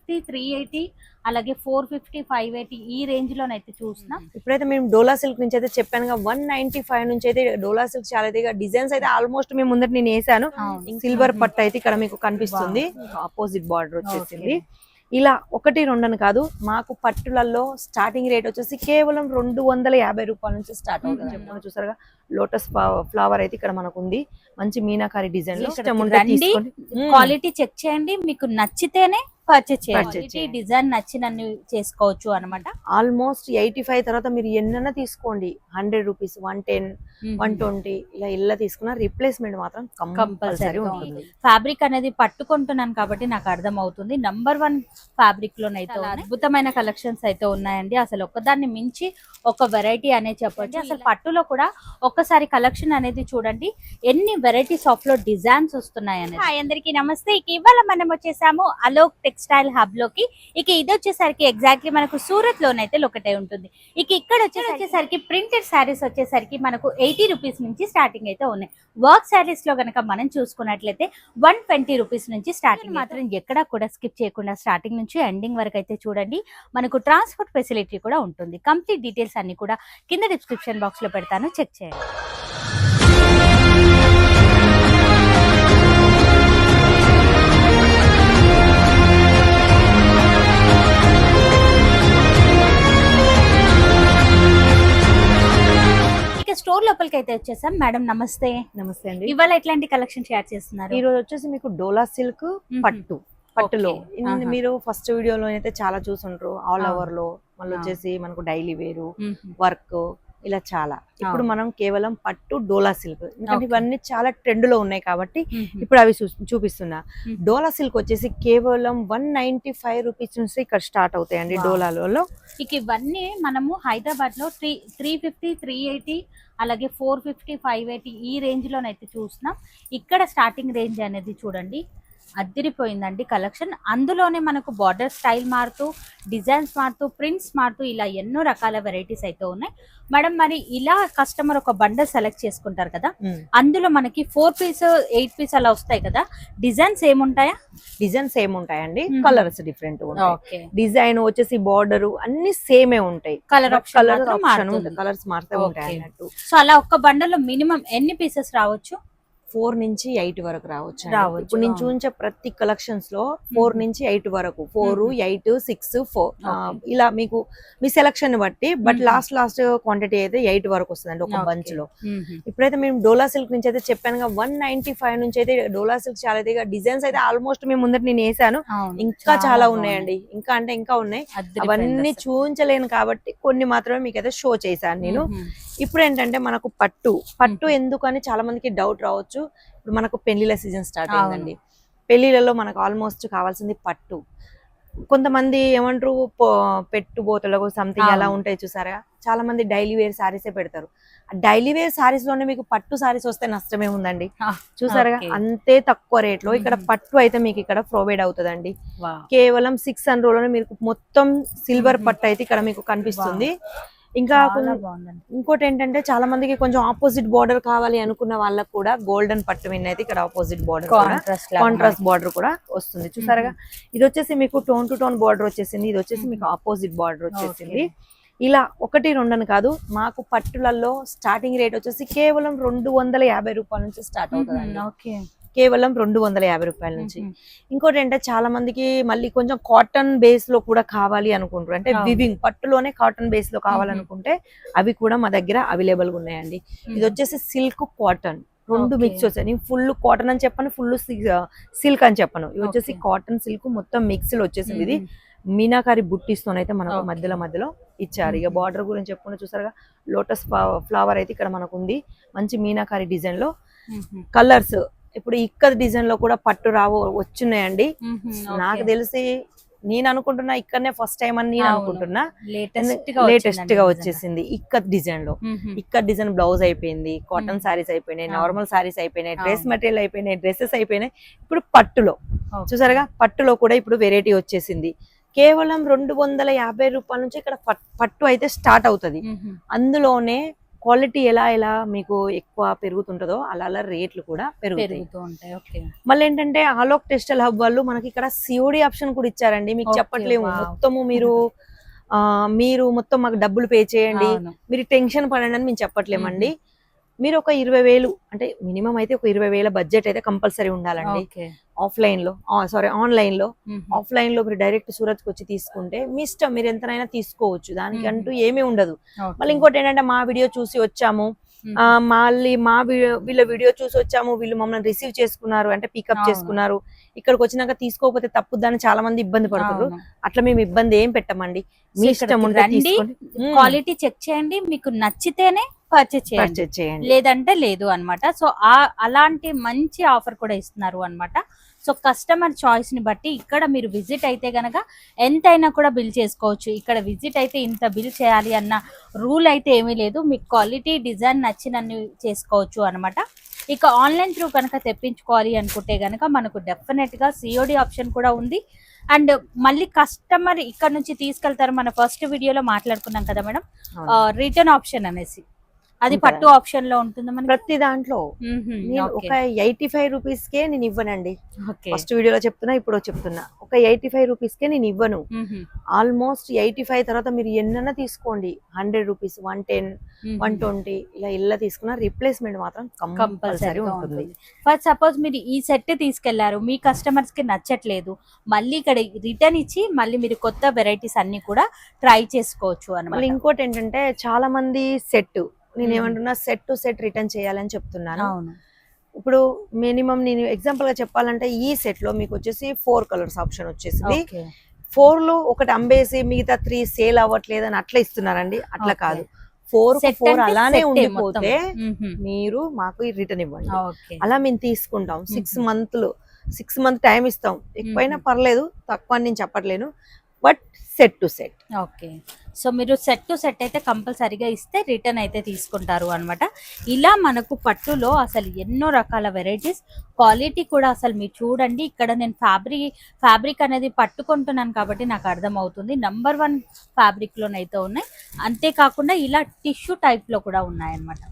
350, 380, అలాగే 450, 580 ఈ రేంజ్ లోనైతే చూస్తున్నాం. ఇప్పుడైతే మేము డోలా సిల్క్ నుంచి అయితే చెప్పాను 195 నుంచి అయితే డోలా సిల్క్ చాలా అయితే డిజైన్స్ అయితే ఆల్మోస్ట్ మేము ముందర నేను వేసాను. సిల్వర్ పట్టు అయితే ఇక్కడ మీకు కనిపిస్తుంది, ఆపోజిట్ బార్డర్ వచ్చేసింది. ఇలా 1, 2 అని కాదు, మాకు పట్టులలో స్టార్టింగ్ రేట్ వచ్చేసి కేవలం 250 రూపాయల నుంచి స్టార్ట్ అవుతుంది. చెప్తాను చూసారుగా, లోటస్ ఫ్లవర్ అయితే ఇక్కడ మనకు ఉంది, మంచి మీనాకారి డిజైన్ లో. క్వాలిటీ చెక్ చేయండి, మీకు నచ్చితేనే పర్చేస్ చేయండి. డిజైన్ నచ్చినన్ని చేసుకోవచ్చు అనమాట. ఆల్మోస్ట్ 85 తర్వాత మీరు ఎన్నైనా తీసుకోండి, 100 రూపీస్, 110, 120 ఇలా తీసుకున్న రీప్లేస్మెంట్ మాత్రం కంపల్సరీ ఉంటుంది. ఫ్యాబ్రిక్ అనేది పట్టుకుంటున్నాను కాబట్టి నాకు అర్థం అవుతుంది. నంబర్ 1 ఫ్యాబ్రిక్ లోనైతే అద్భుతమైన కలెక్షన్స్ అయితే ఉన్నాయండి. అసలు ఒకదాన్ని మించి ఒక వెరైటీ అనేది చెప్పొచ్చు. అసలు పట్టులో కూడా ఒక్కసారి కలెక్షన్ అనేది చూడండి, ఎన్ని వెరైటీస్ ఆఫ్ లో డిజైన్స్ వస్తున్నాయి అనేది. అందరికీ నమస్తే. ఇవాళ మనం వచ్చేసాము అలోక్ టెక్స్టైల్ హబ్ లోకి. ఇది వచ్చేసరికి ఎగ్జాక్ట్లీ మనకు సూరత్ లోనైతే లొకేట్ అయి ఉంటుంది. ఇక్కడ వచ్చేసరికి ప్రింటెడ్ శారీస్ వచ్చేసరికి మనకు 80 రూపీస్ నుంచి స్టార్టింగ్ అయితే ఉన్నాయి. వర్క్ శారీస్ లో గనక మనం చూసుకున్నట్లయితే 120 రూపీస్ నుంచి స్టార్టింగ్. మాత్రం ఎక్కడా కూడా స్కిప్ చేయకుండా స్టార్టింగ్ నుంచి ఎండింగ్ వరకు అయితే చూడండి. మనకు ట్రాన్స్పోర్ట్ ఫెసిలిటీ కూడా ఉంటుంది. కంప్లీట్ డీటెయిల్స్ అన్ని కూడా కింద డిస్క్రిప్షన్ బాక్స్ లో పెడతాను, చెక్ చేయండి. స్టోర్ లోపలికి అయితే వచ్చేసాం. మేడం నమస్తే. నమస్తే అండి. ఇవాళ ఎట్లాంటి కలెక్షన్ షేర్ చేస్తున్నారు? ఈ రోజు వచ్చేసి మీకు డోలా సిల్క్ పట్టులో మీరు ఫస్ట్ వీడియోలో అయితే చాలా చూసుంటారు. ఆల్ ఓవర్ లో మళ్ళీ వచ్చేసి మనకు డైలీ వేరు, వర్క్, ఇలా చాలా. ఇప్పుడు మనం కేవలం పట్టు డోలా సిల్క్, ఎందుకంటే ఇవన్నీ చాలా ట్రెండ్ లో ఉన్నాయి కాబట్టి ఇప్పుడు అవి చూపిస్తున్నా. డోలా సిల్క్ వచ్చేసి కేవలం 195 రూపీస్ నుంచి ఇక్కడ స్టార్ట్ అవుతాయండి డోలాలో. ఇవన్నీ మనము హైదరాబాద్ లో 350, 380, అలాగే 450, 580 ఈ రేంజ్ లోనైతే చూస్తున్నాం. ఇక్కడ స్టార్టింగ్ రేంజ్ అనేది చూడండి, అదిరిపోయిందండి కలెక్షన్. అందులోనే మనకు బార్డర్ స్టైల్ మారుతూ, డిజైన్స్ మారుతూ, ప్రింట్స్ మారుతూ, ఇలా ఎన్నో రకాల వెరైటీస్ అయితే ఉన్నాయి. మేడం మరి ఇలా కస్టమర్ ఒక బండల్ సెలెక్ట్ చేసుకుంటారు కదా, అందులో మనకి 4 పీస్ 8 పీస్ అలా వస్తాయి కదా, డిజైన్స్ ఏముంటాయా? డిజైన్స్ ఏముంటాయండి, కలర్స్ డిఫరెంట్ ఉంటాయి. డిజైన్ వచ్చేసి బార్డర్ అన్ని సేమే ఉంటాయి, కలర్స్ మారుతూ ఉంటాయి అన్నట్టు. సో అలా ఒక బండల్ లో మినిమం ఎన్ని పీసెస్ రావచ్చు? 4 నుంచి 8 వరకు రావచ్చు. ఇప్పుడు నేను చూపించే ప్రతి కలెక్షన్స్ లో 4 నుంచి 8 వరకు, 4, 8, 6, 4 ఇలా మీకు మీ సెలక్షన్ బట్టి. బట్ లాస్ట్ క్వాంటిటీ అయితే 8 వరకు వస్తుంది ఒక బంచ్ లో. ఇప్పుడైతే మేము డోలా సిల్క్ నుంచి అయితే చెప్పాను 195 నుంచి అయితే డోలా సిల్క్ చాలా అయితే డిజైన్స్ అయితే ఆల్మోస్ట్ మేము ముందర నేను వేసాను. ఇంకా చాలా ఉన్నాయండి, ఇంకా ఉన్నాయి. అవన్నీ చూపించలేను కాబట్టి కొన్ని మాత్రమే మీకు అయితే షో చేశాను నేను. ఇప్పుడు ఏంటంటే మనకు పట్టు ఎందుకని చాలా మందికి డౌట్ రావచ్చు. ఇప్పుడు మనకు పెళ్లిళ్ళ సీజన్ స్టార్ట్ అయిందండి. పెళ్లిళ్ళలో మనకు ఆల్మోస్ట్ కావాల్సింది పట్టు. కొంతమంది ఏమంటారు పెట్టుబోతలకు సంథింగ్ అలా ఉంటాయి చూసారా, చాలా మంది డైలీ వేర్ సారీసే పెడతారు. డైలీ వేర్ సారీస్ లోనే మీకు పట్టు సారీస్ వస్తే నష్టమే ఉందండి. చూసారుగా, అంతే తక్కువ రేట్ లో ఇక్కడ పట్టు అయితే మీకు ఇక్కడ ప్రొవైడ్ అవుతుందండి. కేవలం 600 లోనే మీకు మొత్తం సిల్వర్ పట్టు అయితే ఇక్కడ మీకు కనిపిస్తుంది. ఇంకా ఇంకోటి ఏంటంటే చాలా మందికి కొంచెం ఆపోజిట్ బార్డర్ కావాలి అనుకున్న వాళ్ళకి కూడా గోల్డెన్ పట్టు విన్ అయితే ఇక్కడ ఆపోజిట్ బార్డర్, కాంట్రాస్ట్ బార్డర్ కూడా వస్తుంది. చూసారుగా, ఇది వచ్చేసి మీకు టోన్ టు టోన్ బార్డర్ వచ్చేసింది, ఇది వచ్చేసి మీకు ఆపోజిట్ బార్డర్ వచ్చేసింది. ఇలా 1, 2 అని కాదు, మాకు పట్టులలో స్టార్టింగ్ రేట్ వచ్చేసి కేవలం 250 రూపాయల నుంచి స్టార్ట్ అవుతుంది. కేవలం 250 రూపాయల నుంచి. ఇంకోటి ఏంటంటే చాలా మందికి మళ్ళీ కొంచెం కాటన్ బేస్ లో కూడా కావాలి అనుకుంటారు, అంటే వివింగ్ పట్టులోనే కాటన్ బేస్ లో కావాలనుకుంటే అవి కూడా మా దగ్గర అవైలబుల్ గా ఉన్నాయండి. ఇది వచ్చేసి సిల్క్ కాటన్ రెండు మిక్స్ వచ్చాయి. నేను ఫుల్ కాటన్ అని చెప్పను, ఫుల్ సిల్క్ అని చెప్పను. ఇది వచ్చేసి కాటన్ సిల్క్ మొత్తం మిక్స్ లో వచ్చేసింది. ఇది మీనాకారి బుట్టిస్తోనైతే మనకు మధ్యలో ఇచ్చారు. ఇక బార్డర్ గురించి చెప్పుకుంటే చూసారుగా, లోటస్ ఫ్లవర్ అయితే ఇక్కడ మనకు ఉంది, మంచి మీనాకారి డిజైన్ లో. కలర్స్ ఇప్పుడు ఇక్కడ డిజైన్ లో కూడా పట్టు వచ్చున్నాయండి. నాకు తెలిసి నేను అనుకుంటున్నా ఇక్కడనే ఫస్ట్ టైం అని నేను అనుకుంటున్నా. లేటెస్ట్ గా వచ్చేసింది ఇక్కడ డిజైన్ లో. ఇక్కడ డిజైన్ బ్లౌజ్ అయిపోయింది, కాటన్ సారీస్ అయిపోయినాయి, నార్మల్ సారీస్ అయిపోయినాయి, డ్రెస్ మెటీరియల్ అయిపోయినాయి, డ్రెస్సెస్ అయిపోయినాయి. ఇప్పుడు పట్టులో చూసారుగా, పట్టులో కూడా ఇప్పుడు వెరైటీ వచ్చేసింది. కేవలం 250 రూపాయల నుంచి ఇక్కడ పట్టు అయితే స్టార్ట్ అవుతుంది. అందులోనే క్వాలిటీ ఎలా ఎలా మీకు ఎక్కువ పెరుగుతుంటుందో అలా అలా రేట్లు కూడా పెరుగుతాయి. పెరుగుతూ ఉంటాయి. ఓకే. మళ్ళీ ఏంటంటే ఆలోక్ టెక్స్టైల్ హబ్ వాళ్ళు మనకి ఇక్కడ సిఓడి ఆప్షన్ కూడా ఇచ్చారండి. మీకు Okay, చెప్పట్లేము, wow. మొత్తము మీరు మొత్తం మాకు డబ్బులు పే చేయండి, అవును. మీరు టెన్షన్ పడండి అని మేము చెప్పట్లేమండి. మీరు ఒక 20,000 అంటే మినిమం అయితే ఒక 20,000 బడ్జెట్ అయితే కంపల్సరీ ఉండాలండి. ఓకే. ఆఫ్లైన్ లో ఆన్లైన్ లో మ్మ్. ఆఫ్లైన్ లో మీరు డైరెక్ట్ సూరత్ కి వచ్చి తీసుకుంటే మీ ఇష్టం, మీరు ఎంతనైనా తీసుకోవచ్చు, దానికి అంటూ ఏమీ ఉండదు. ఓకే. మళ్ళీ ఇంకోటి ఏంటంటే మా వీడియో చూసి వచ్చాము, మళ్ళీ వీళ్ళ వీడియో చూసి వచ్చాము, వీళ్ళు మమ్మల్ని రిసీవ్ చేసుకున్నారు అంటే పికప్ అవును. చేసుకున్నారు, ఇక్కడికి వచ్చినాక తీసుకోకపోతే తప్పుద్దని చాలా మంది ఇబ్బంది పడతారు. అవును. అట్లా మేము ఇబ్బంది ఏం పెట్టమండి, మీ సో ఇష్టం ఇక్కడికి ఉంటే రండి, తీసుకోండి, క్వాలిటీ చెక్ చేయండి, మీకు నచ్చితేనే పర్చేజ్ చేయండి, పర్చేజ్ చేయండి. లేదంటే లేదు అన్నమాట. సో అలాంటి మంచి ఆఫర్ కూడా ఇస్తున్నారు అన్నమాట. సో కస్టమర్ చాయిస్ ని బట్టి ఇక్కడ మీరు విజిట్ అయితే గనక ఎంతైనా కూడా బిల్ చేసుకోవచ్చు. ఇక్కడ విజిట్ అయితే ఇంత బిల్ చేయాలి అన్న రూల్ అయితే ఏమీ లేదు, మీకు క్వాలిటీ డిజైన్ నచ్చినన్ని చేసుకోవచ్చు అన్నమాట. ఇక ఆన్లైన్ త్రూ కనుక తెప్పించుకోవాలి అనుకుంటే గనక మనకు డెఫినెట్ గా సిఓడి ఆప్షన్ కూడా ఉంది. అండ్ మళ్ళీ కస్టమర్ ఇక్కడ నుంచి తీసుకెళ్తారు. మన ఫస్ట్ వీడియోలో మాట్లాడుకున్నాం కదా మేడం, రిటర్న్ ఆప్షన్ అనేసి, అది ఉంటుందా? పట్టు ఆప్షన్ లో ఉంటుంది మనకి. ప్రతి దాంట్లో మ్మ్హ్మ్. నేను ఓకే. ఒక 85 రూపీస్ కే నేను ఇవ్వనండి. ఓకే. ఫస్ట్ వీడియోలో చెప్తున్నా, ఇప్పుడు చెప్తున్నా, ఒక 85 రూపీస్ కే నేను ఇవ్వను. మ్మ్హ్మ్. ఆల్మోస్ట్ 85 తర్వాత మీరు ఎన్నైనా తీసుకోండి, 100 రూపీస్, 110, 120 ఇలా తీసుకున్న రీప్లేస్మెంట్ మాత్రం కంపల్సరీ ఉంటుంది. ఫర్ సపోజ్ మీరు ఈ సెట్ తీసుకెళ్లారు, మీ కస్టమర్స్ కి నచ్చట్లేదు, మళ్ళీ ఇక్కడ రిటర్న్ ఇచ్చి మళ్ళీ మీరు కొత్త వెరైటీస్ అన్ని కూడా ట్రై చేసుకోవచ్చు మళ్ళీ అన్నమాట. ఇంకోటి ఏంటంటే చాలా మంది నేను ఏమంటున్నా, సెట్ టు సెట్ రిటర్న్ చేయాలని చెప్తున్నాను. అవును. ఇప్పుడు మినిమం నేను ఎగ్జాంపుల్ గా చెప్పాలంటే ఈ సెట్ లో మీకు వచ్చేసి 4 కలర్స్ ఆప్షన్ వచ్చేసింది. ఓకే. 4 లో ఒకటి అమ్మేసి మిగతా 3 సేల్ అవ్వట్లేదు అని అట్లా ఇస్తున్నారండి. అట్లా Okay. కాదు, 4 Set 4 అంటే అలానే set ఏ ఉండిపోతే మొత్తం. మ్మ్హ్మ్. మీరు మాకు రిటర్న్ ఇవ్వండి, ఓకే. అలా మేము తీసుకుంటాం. 6 మంత్ టైం ఇస్తాం, ఎక్కువైనా పర్లేదు, తక్కువ అని నేను చెప్పట్లేను, but set to set. Okay. So మీరు సెట్ టు సెట్ అయితే కంపల్సరీగా ఇస్తే రిటర్న్ అయితే తీసుకుంటారు అన్నమాట. ఇలా మనకు పట్టులో అసలు ఎన్నో రకాల వెరైటీస్, క్వాలిటీ కూడా అసలు మీరు చూడండి. ఇక్కడ నేను ఫ్యాబ్రిక్ అనేది పట్టుకుంటున్నాను కాబట్టి నాకు అర్థమవుతుంది. నంబర్ 1 ఫ్యాబ్రిక్ లోనైతే ఉన్నాయి, అంతేకాకుండా ఇలా టిష్యూ టైప్ లో కూడా ఉన్నాయన్నమాట.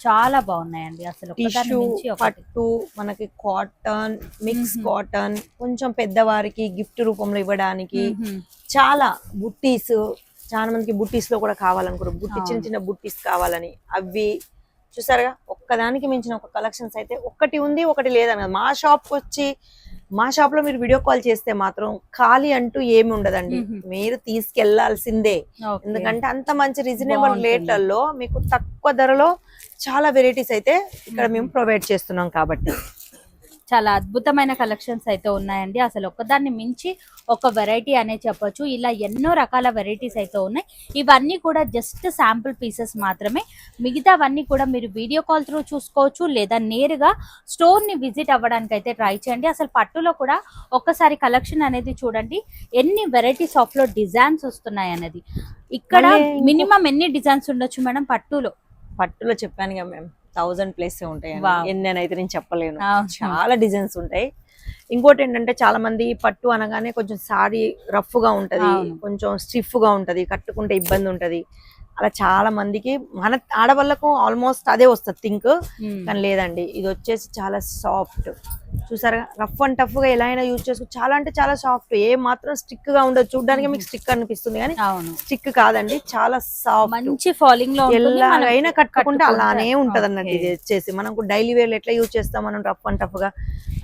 చాలా బాగున్నాయండి అసలు, ఒకదాని టిష్యూ, మించి ఒకటి. పట్టు, మనకి కాటన్, మిక్స్ మ్మ్. కాటన్, కొంచెం పెద్దవారికి గిఫ్ట్ రూపంలో ఇవ్వడానికి మ్మ్హ్మ్. చాలా బుట్టీస్, చాలా మందికి బుట్టీస్ లో కూడా కావాలనుకోరు, చిన్న అవును. చిన్న బుట్టీస్ కావాలని, అవి చూసారుగా, ఒక్కదానికి మించిన ఒక కలెక్షన్స్ అయితే ఒకటి ఉంది ఒకటి లేదని కాదు. మా షాప్ లో మీరు వీడియో కాల్ చేస్తే మాత్రం ఖాళీ అంటూ ఏమి ఉండదండి, మ్మ్. మీరు తీసుకెళ్లాల్సిందే. ఓకే. ఎందుకంటే అంత మంచి రీజనబుల్ బాగుంటుంది. రేట్లలో మీకు తక్కువ ధరలో చాలా వెరైటీస్ అయితే ఇక్కడ మేము ప్రొవైడ్ చేస్తున్నాం కాబట్టి. చాలా అద్భుతమైన కలెక్షన్స్ అయితే ఉన్నాయండి. అసలు ఒకదాన్ని మించి ఒక వెరైటీ అనే చెప్పొచ్చు. ఇలా ఎన్నో రకాల వెరైటీస్ అయితే ఉన్నాయి. ఇవన్నీ కూడా జస్ట్ శాంపుల్ పీసెస్ మాత్రమే. మిగతావన్నీ కూడా మీరు వీడియో కాల్ త్రూ చూసుకోవచ్చు, లేదా నేరుగా స్టోర్ ని విజిట్ అవ్వడానికి అయితే ట్రై చేయండి. అసలు పట్టులో కూడా ఒక్కసారి కలెక్షన్ అనేది చూడండి, ఎన్ని వెరైటీస్ ఆఫ్ లో డిజైన్స్ వస్తున్నాయి అనేది. ఇక్కడ మినిమం ఎన్ని డిజైన్స్ ఉండొచ్చు మేడం పట్టులో చెప్పాను కదా మేము, 1000+ ఉంటాయి, Wow. ఎన్నైతే నేను చెప్పలేను, అవును. చాలా డిజైన్స్ ఉంటాయి. ఇంకోటి ఏంటంటే చాలా మంది పట్టు అనగానే కొంచెం సారీ రఫ్ గా ఉంటది, అవును. కొంచెం స్టిఫ్ గా ఉంటది, కట్టుకుంటే ఇబ్బంది ఉంటది, అలా చాలా మందికి, మన ఆడవాళ్ళకు ఆల్మోస్ట్ అదే వస్తుంది థింక్, కానీ లేదండి, ఇది వచ్చేసి చాలా సాఫ్ట్. చూసారా, రఫ్ అండ్ టఫ్ గా ఎలా అయినా యూజ్ చేసుకో, చాలా అంటే చాలా సాఫ్ట్, ఏ మాత్రం స్టిక్ గా ఉండదు. చూడడానికి మీకు స్టిక్ అనిపిస్తుంది కానీ అవును, స్టిక్ కాదండి, చాలా సాఫ్ట్, మంచి ఫాలింగ్ లో ఉంటుంది. మనం ఎలాగైనా కట్టుకుంటే అలానే కట్టుకుంటే, ఉంటది అన్నట్టు. ఓకే. ఇది వచ్చేసి మనకు డైలీ వేర్ ఎట్లా యూజ్ చేస్తాం మనం, రఫ్ అండ్ టఫ్ గా,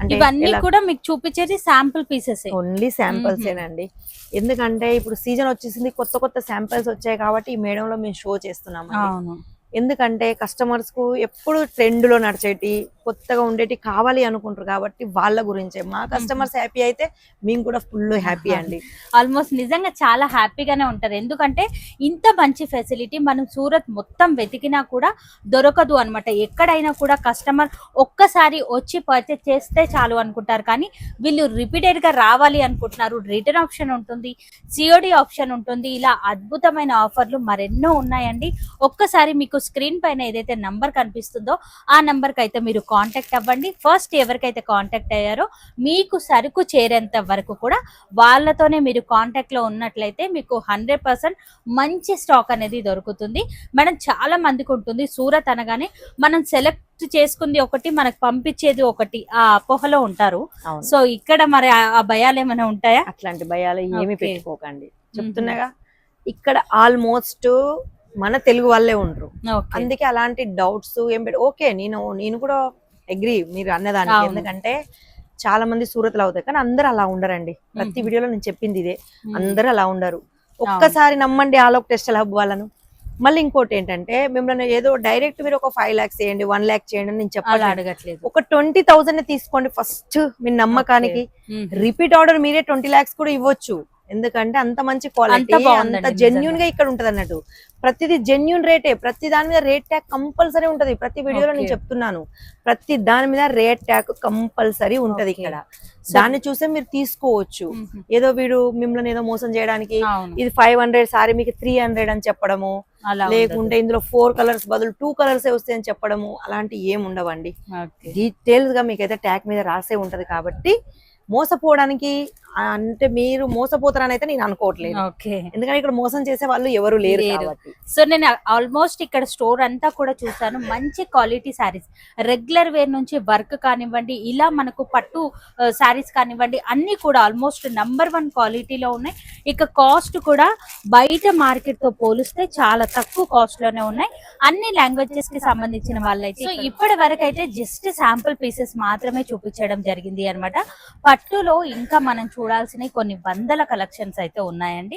అంటే ఇవన్నీ కూడా మీకు చూపించేది శాంపుల్ పీసెస్. ఓన్లీ శాంపిల్స్ ఏనండి. ఎందుకంటే ఇప్పుడు సీజన్ వచ్చేసింది, కొత్త కొత్త శాంపిల్స్ వచ్చాయి కాబట్టి ఈ మేడం లో మేము షో చేస్తున్నాం. అవును, ఎందుకంటే కస్టమర్స్ కు ఎప్పుడు ట్రెండ్ లో నడిచేటి, కొత్తగా ఉండేటి కావాలి అనుకుంటారు కాబట్టి వాళ్ళ గురించే. మా కస్టమర్స్ హ్యాపీ అయితే మేము కూడా ఫుల్ హ్యాపీ అండి. ఆల్మోస్ట్ నిజంగా చాలా హ్యాపీగానే ఉంటారు. ఎందుకంటే ఇంత మంచి ఫెసిలిటీ మనం సూరత్ మొత్తం వెతికినా కూడా దొరకదు అన్నమాట. ఎక్కడైనా కూడా కస్టమర్ ఒక్కసారి వచ్చి పర్చేస్ చేస్తే చాలు అనుకుంటారు, కానీ వీళ్ళు రిపీటెడ్ గా రావాలి అనుకుంటున్నారు. రిటర్న్ ఆప్షన్ ఉంటుంది, సిఓడి ఆప్షన్ ఉంటుంది. ఇలా అద్భుతమైన ఆఫర్లు మరెన్నో ఉన్నాయండి. ఒక్కసారి మీకు స్క్రీన్ పైన ఏదైతే నంబర్ కనిపిస్తుందో ఆ నంబర్ కి అయితే మీరు కాంటాక్ట్ అవ్వండి. ఫస్ట్ ఎవరికైతే కాంటాక్ట్ అయ్యారో మీకు సరుకు చేరేంత వరకు కూడా వాళ్ళతోనే మీరు కాంటాక్ట్ లో ఉన్నట్లయితే మీకు 100% మంచి స్టాక్ అనేది దొరుకుతుంది. మేడం చాలా మందికి ఉంటుంది సూరత్ అనగానే మనం సెలెక్ట్ చేసుకుంది ఒకటి మనకు పంపించేది ఒకటి ఆ అపోహలో ఉంటారు. అవును. సో ఇక్కడ మరి ఆ భయాలు ఏమైనా ఉంటాయా? అట్లాంటి భయాలు ఏమి Okay. పెట్టుకోకండి. చెప్తున్నాగా ఇక్కడ ఆల్మోస్ట్ మన తెలుగు వాళ్ళే ఉండరు. ఓకే. అందుకే అలాంటి డౌట్స్ ఏం ఓకే నేను కూడా అగ్రి మీరు అన్నదానికి. అవును. ఎందుకంటే చాలా మంది సూరత్లో అవుతాయి కానీ అందరూ అలా ఉండరండి. ప్రతి మ్మ్. వీడియోలో నేను చెప్పింది ఇదే, మ్మ్. అందరూ అలా ఉండరు. ఒక్కసారి నమ్మండి ఆలోక్ టెక్స్టైల్ హబ్ వాళ్ళను. మళ్ళీ ఇంకోటి ఏంటంటే మిమ్మల్ని ఏదో డైరెక్ట్ మీరు ఒక 5 lakhs చేయండి 1 lakh చేయండి అని నేను అలా చెప్పాలి. అడగట్లేదు. ఒక 20,000 తీసుకోండి ఫస్ట్ మీ నమ్మకానికి. మ్మ్. రిపీట్ ఆర్డర్ మీరే 20 lakhs కూడా ఇవ్వచ్చు. ఎందుకంటే అంత మంచి క్వాలిటీ, అంత బాగుందండి అంత జెన్యున్ గా ఇక్కడ ఉంటది అన్నట్టు. ప్రతిదీ జెన్యున్ రేటే, ప్రతి దాని మీద రేట్ ట్యాగ్ కంపల్సరీ ఉంటది. ప్రతి వీడియోలో నేను Okay. చెప్తున్నాను, ప్రతి దాని మీద రేట్ ట్యాగ్ కంపల్సరీ ఉంటది Okay. ఇక్కడ. So- దాన్ని చూసే మీరు తీసుకోవచ్చు. మ్మ్. ఏదో వీడు మిమ్మల్ని ఏదో మోసం చేయడానికి అవును. ఇది 500 సారీ మీకు 300 అని చెప్పడము, అలా లేకుంటే ఇందులో 4 కలర్స్ బదులు 2 కలర్స్ వస్తాయని చెప్పడము, అలాంటి ఏం ఉండవండి. ఉండదు. ఓకే. డీటెయిల్స్ గా మీకైతే ట్యాగ్ మీద రాసే ఉంటది కాబట్టి మోసపోవడానికి అంటే మీరు మోసపోతారని అయితే నేను అనుకోవట్లేదు. ఓకే. ఎందుకంటే ఇక్కడ మోసం చేసే వాళ్ళు ఎవరు లేరు లేరు. కాబట్టి. సో నేను ఆల్మోస్ట్ ఇక్కడ స్టోర్ అంతా కూడా చూసాను. మంచి క్వాలిటీ శారీస్, రెగ్యులర్ వేర్ నుంచి వర్క్ కానివ్వండి, ఇలా మనకు పట్టు శారీస్ కానివ్వండి, అన్ని కూడా ఆల్మోస్ట్ #1 క్వాలిటీలో ఉన్నాయి. ఇక కాస్ట్ కూడా బయట మార్కెట్ తో పోలిస్తే చాలా తక్కువ కాస్ట్ లోనే ఉన్నాయి. అన్ని లాంగ్వేజెస్ కి సంబంధించిన వాళ్ళైతే. సో ఇప్పటి వరకు అయితే జస్ట్ శాంపుల్ పీసెస్ మాత్రమే చూపించడం జరిగింది అన్నమాట. పట్టులో ఇంకా మనం చూడాల్సిన కొన్ని వందల కలెక్షన్స్ అయితే ఉన్నాయండి.